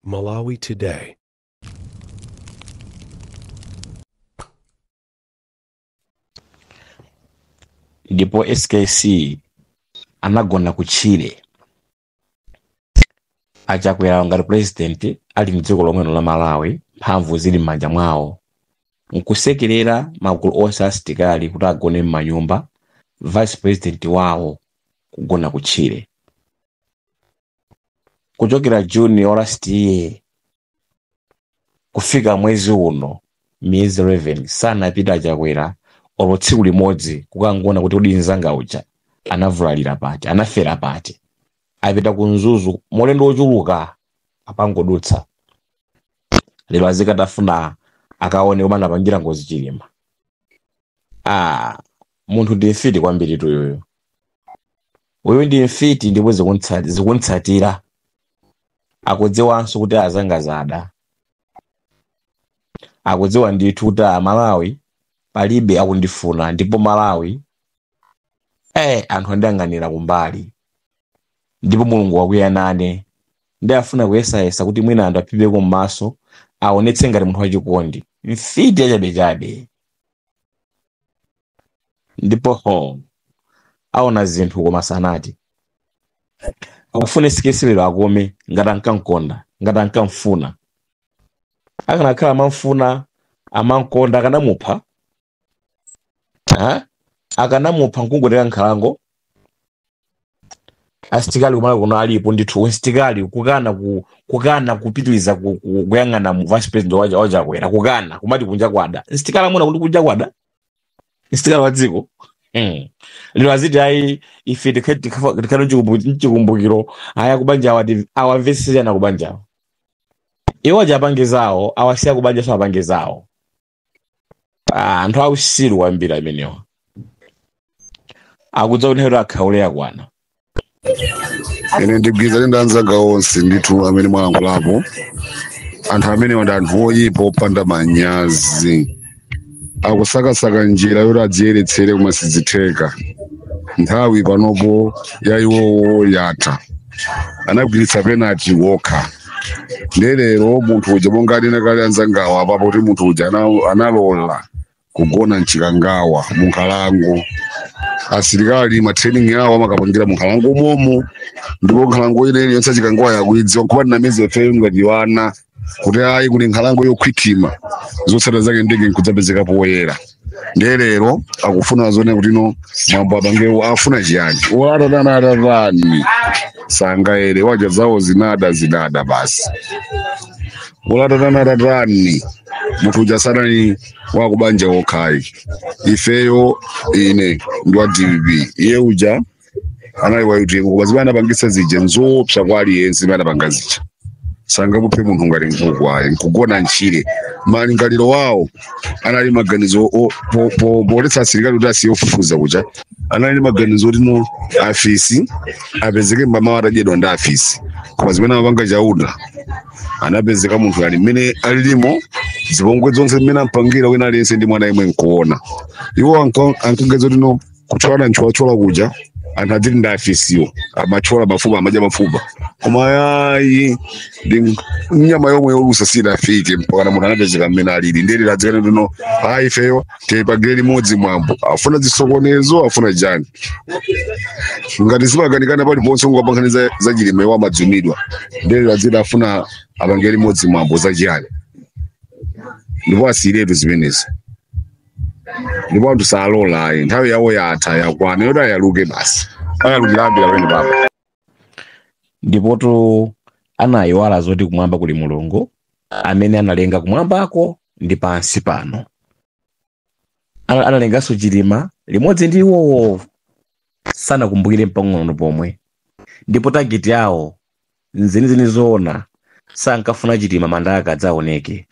Malawi Today. Ndipo SKC anagona ku Chile achakwera ngati president ali mdziko lomwe la Malawi, mphamvu zili m'manja mwawo, nkusekerera magulu onse asitikali kuti agone m'manyumba, vice president wawo kugona ku Chile. Kuchokera June wa last year kufika mwezi uno, miyezi 11 sanapita achakwera olo tsiku limodzi kukangona kuti udi nzanga uja anavulalira pati, anafera pati, apita ku Mzuzu molendo ochuluka apangodutsa. Lero azikatafuna akaone koma anapangira ngozi Chilima. Munthu ndi mfiti kwambiri tuyoyo. Uyu ndi mfiti ndipo zikuntsatira. Akudziwanso kuti azanga zada. Akudziwa ndithu kuti Malawi palibe akundifuna, ndipo Malawi anthu andiyang'anira kumbali, ndipo Mulungu wakuyanane ndi afuna kuyesayesa kuti mwina anthu aphipeko m'maso aonetse ngati munthu wachikondi. Mfiti yachabechabe, ndipo aona zinthu koma sanati akufuna SKC lero akome ngati ankamkonda, ngati ankamfuna. Akanakhala amamfuna amankonda akanamupha, akanamupha nkungoteka nkhalango. Asitikali kumala kuno alipo ndithu, asitikali kukana kupitiliza kuyang'ana vice president wachakwera, kukana kumati kunja kwada. Asitikali amuna kuti kunja kwada, asitikali wa dziko. Lero aziti ayi ife tikano chikumbukiro aya kubanja awamvesese na kubanja. Iwo apange zawo, awasiya kubanja so apange zawo. Anthu ausiru kwambiri amenewa. Akudza kuti hero akhaulea kwana. Ine ndibwiza ndanzaga onse ndithu amene mwalangulapo. Anthu amene ndi anthu oyipa opanda manyazi. Akusakasaka njira yoti adziyeretsere koma sizitheka. Nthawi panopo yayiwowo yatha. Anagwiritsa penalty wokha. Lero munthu uja monga adena kale anzangawa apapo kuti munthu uja analola kugona mchikangawa munkhalango. Asilikali matraining yawo amakapangira munkhalango momo, ndipo nkhalango ineyi yonse chikangawa yakuidziwa nkupati na mezi efeyo ngati wana kuti ayi kuli nkhalango yokhwitima zotsata zake ndege nkudzapezeka poyera. Lero akufuna zone kuti no mwambo apange afuna chiyani ulatatani sanga ere waja zawo zinada basi ulatatani munthu uja sanani wakubanja okhayi. Ifeyo ine ndi wa DVB iye uja anali wa UTM koma zimene anapangisa zija nzopsa kwa aliyense imene anapanga zija. Sanga kuphe munthu ngati nkhuku ayi nkugona ntchire. Malingaliro wawo anali maganizo poletsa asilikali kuti asiyofufuza kuja. Anali maganizo kuti no afisi apezeke mama atadyedwa ndi afisi, koma zimene amapanga chauda anapezeka munthu ali mmene alilimo, zipongwe zonse mmene ampangira wina aliyense ndi mwana imwe nkuona. Iwo ankageza kuti no kuthwana ntcholachola kuja anthu adziti ndi afisiyo amachola mafupa amadya mafupa, koma yayi ndi nyama yomwe yolusa sidafike mpaka munthu anapezeka mmene alili. Ndeli ladzikana kuti no ayi ifeyo tipagire limodzi mwambo, afuna zisokonezo afuna chani. Ngati zimaganikana paliponse kukapankhaniza za Chilima iwo amadzumidwa. Ndeli ladziti afuna apangire limodzi mwambo za chiyani, ndipo asiyiretu zimenezi. Ndipo anthu salola ayi nthawi yawo yatha yakwana yoti ayaluke basi ayalukirambira pene papa. Ndipoto anayiwala zoti kumwamba kuli Mulungu amene analenga kumwambako ndi pansi pano. Analenganso Chilima limodzi ndi iwowo sanakumbukire mpang'ono pomwe. Ndipo tageti yawo nzenizeni zoona sankafuna Chilima mandaka adzaoneke,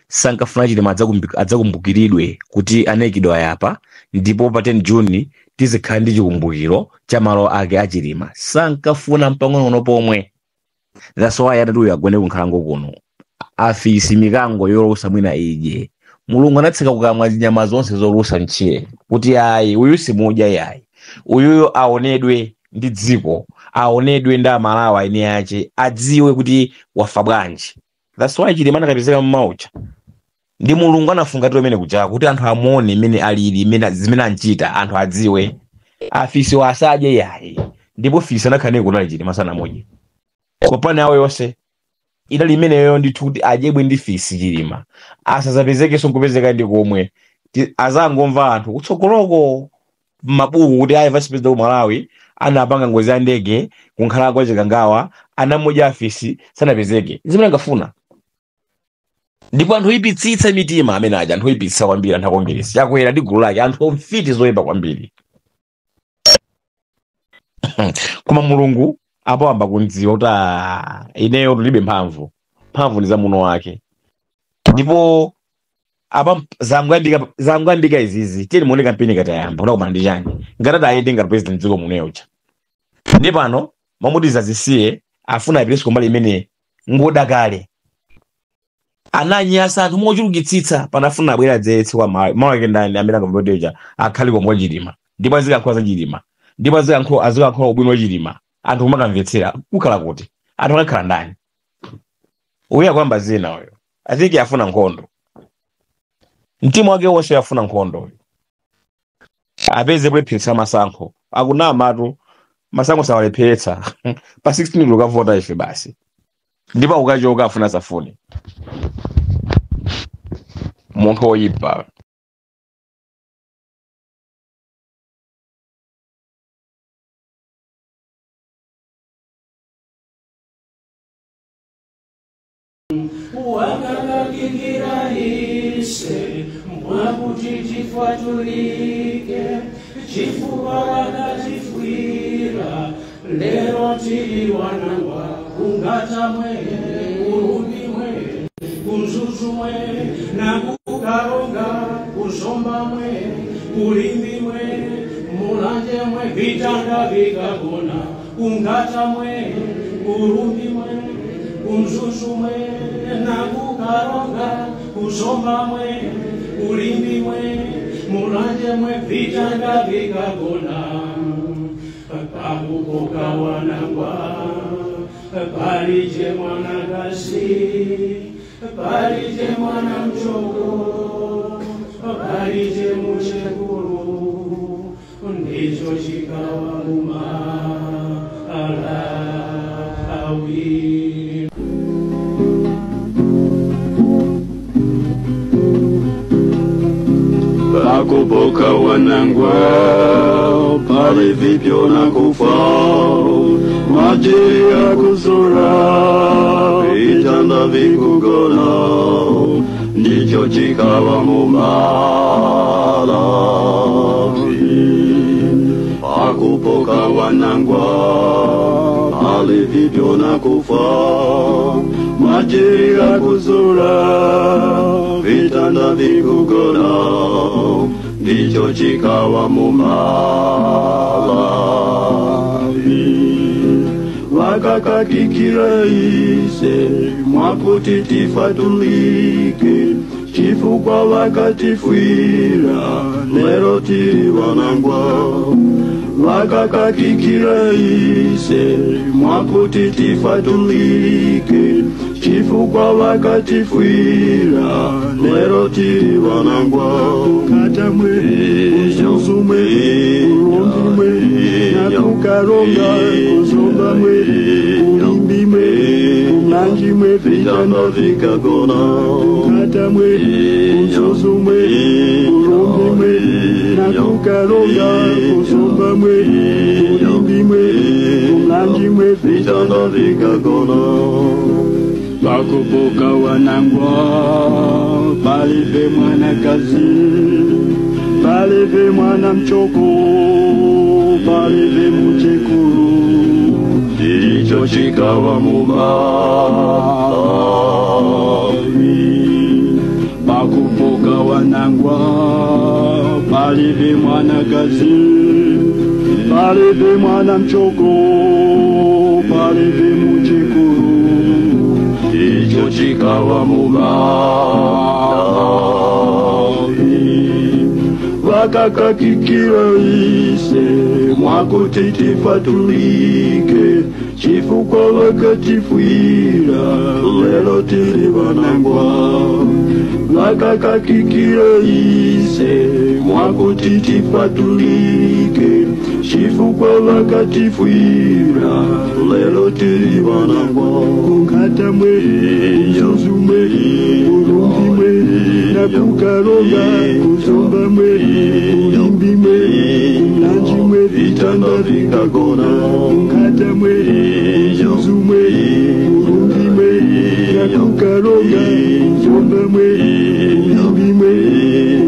sankafuna Chilima adzakumbukiridwe kuti anayikidwa yapa ndipo pa 10 June tizikhala ndi chikumbukiro cha malo ake a Chilima. Sankafuna mpang'ono pomwe. That's why atatu yagone kunkhalango kuno afisi mikango yolusa mwina ije. Mulungu anatsika kukamwa nyama zonse zolusa ntchire kuti ayi uyu simudya yayi, uyuyo aonedwe ndi dziko, aonedwe nda Malawi ine ache adziwe kuti wafa bwanji. That's why Chilima anakapezeka mmaucha. Ndi Mulungu anafungatira imene kuja kuti anthu amuone imene alili imene zimene anchita anthu adziwe. Afisi wasaje yayi. Ndipo fisi anakhane kunali Chilima sana moje. Kopani awo yonse idali imeneyo ndithu kuti adyedwe ndi fisi Chilima. Asazapezeke kupezeka ndi komwe. Azangomva anthu kutsogoloko mabuku kuti ayi vice president wa Malawi anapanga ngozi ya ndege kunkhala kwa Chikangawa anamoja afisi sanapezeke. Zimene angafuna. Ndipo anthu ipitsitsa mitima amene aja anthu ipitsitsa kwambiri anthu akongeresi. Chakwera ndi gulu lake anthu omfiti zoyimba kwambiri. Koma Mulungu apo amba kundziwa kuti ineyo tulibe mphamvu ndi za muno wake. Ndipo apa zangwandika izizi tiyeni muone kampeni katayamba kuna kumandi chani ngatata ayende ngati president dziko muneyo cha. Ndi pano mamuti zazisiye afuna apireso kumbali imene ngoda kale ananyasa anthu mochulukitsitsa panafuna abwera dzetsi kwa Malawi ndani amene akambodeja akhali komwe Chilima. Ndipo azikankhola za Chilima. Ndipo azikankhola ubwino wa Chilima. Anthu kumakamvetsera kukhala kuti anthu akakhala ndani uya kwamba zina oyo I think yafuna nkhondo. Mtima wake wonse yafuna nkhondo. Apeze kulepheretsa masankho akunamatu masankho sawalepheretsa pa 16 lokavota ife basi. Ndipo ukachoka afuna safuni munthu oyipa. Wakakakikira ise mwakuti tifuatulike chifuwa wakatifuira lero tili wanangwa kungata mwe urundi mwe kunzuzu mwe na kukaronga kuzomba mwe kulimbi mwe mulanje mwe vitanga vikagona kungata mwe urundi mwe kunzuzu mwe na kukaronga kuzomba mwe ulimbi mwe mulanje mwe vitanga vikagona pakukoka wanangwa palije mwanakasi palije mwana mchoko palije muchekuru ndicho chikawa Malawi. Pakupoka wanangwa pale vipyo na kufa maji ya kuzura vitanda vikugona ndicho chikawa Malawi. Pakupoka wanangwa pale vipyo na kufa maji ya kuzura vitanda vikugona ndicho chikawa Malawi. Wakakakikira ise mwakuti tifuatulike chifukwa wakatifuira lero tili wanangwa. Wakakakikira ise mwakuti tifuatulike chifukwa wakatifuira lero tili wanangwa. Kata mwe uzuzu mwe urundi mwe na kukaronga kuzomba mwe ulimbi mwe umlanji mwe vitanda vikagona. Kata mwe uzuzu mwe urundi mwe na kukaronga kuzomba mwe ulimbi mwe umlanji mwe vitanda vikagona. Pakupoka wanangwa palibe mwanakazi palibe mwana mchoko palibe muchekuru ndicho chikawa Malawi. Pakupoka wanangwa palibe mwanakazi palibe mwana mchoko palibe muchekuru ndicho chikawa Malawi. vakakakikira ise mwakuti tifatulike chifukwa vakatifwira lero tiri vanangwa vakakakikira ise mwakuti tifatulike chifukwa vakatifwira lero tiri vanangwa kungata mwe zuzume urumbi mwe nakukaronga kuzomba mwe ulimbi mwe unanji mwe vitanda vikagona kungata mwe zuzume urumbi mwe nakukaronga kuzomba mwe ulimbi mwe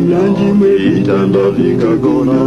unanji mwe vitanda vikagona